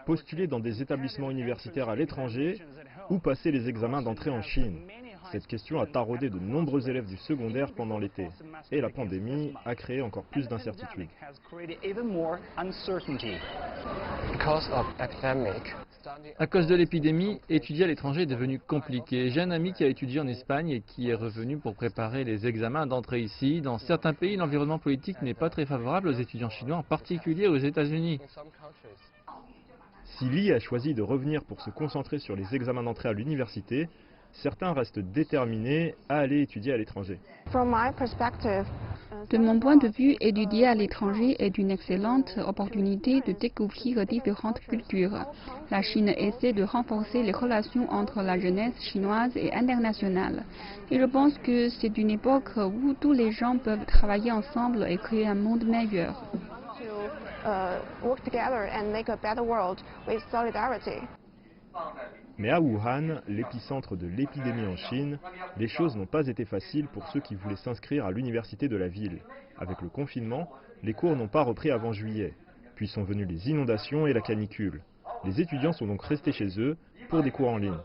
Postuler dans des établissements universitaires à l'étranger ou passer les examens d'entrée en Chine? Cette question a taraudé de nombreux élèves du secondaire pendant l'été. Et la pandémie a créé encore plus d'incertitudes. À cause de l'épidémie, étudier à l'étranger est devenu compliqué. J'ai un ami qui a étudié en Espagne et qui est revenu pour préparer les examens d'entrée ici. Dans certains pays, l'environnement politique n'est pas très favorable aux étudiants chinois, en particulier aux États-Unis. Si Li a choisi de revenir pour se concentrer sur les examens d'entrée à l'université, certains restent déterminés à aller étudier à l'étranger. De mon point de vue, étudier à l'étranger est une excellente opportunité de découvrir différentes cultures. La Chine essaie de renforcer les relations entre la jeunesse chinoise et internationale. Et je pense que c'est une époque où tous les gens peuvent travailler ensemble et créer un monde meilleur. Mais à Wuhan, l'épicentre de l'épidémie en Chine, les choses n'ont pas été faciles pour ceux qui voulaient s'inscrire à l'université de la ville. Avec le confinement, les cours n'ont pas repris avant juillet. Puis sont venues les inondations et la canicule. Les étudiants sont donc restés chez eux pour des cours en ligne.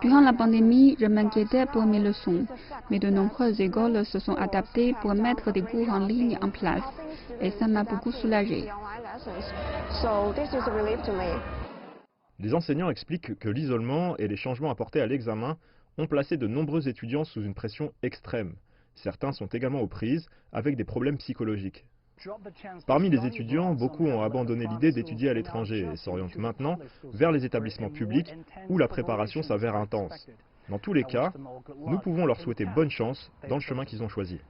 Durant la pandémie, je m'inquiétais pour mes leçons, mais de nombreuses écoles se sont adaptées pour mettre des cours en ligne en place, et ça m'a beaucoup soulagée. Les enseignants expliquent que l'isolement et les changements apportés à l'examen ont placé de nombreux étudiants sous une pression extrême. Certains sont également aux prises avec des problèmes psychologiques. Parmi les étudiants, beaucoup ont abandonné l'idée d'étudier à l'étranger et s'orientent maintenant vers les établissements publics où la préparation s'avère intense. Dans tous les cas, nous pouvons leur souhaiter bonne chance dans le chemin qu'ils ont choisi.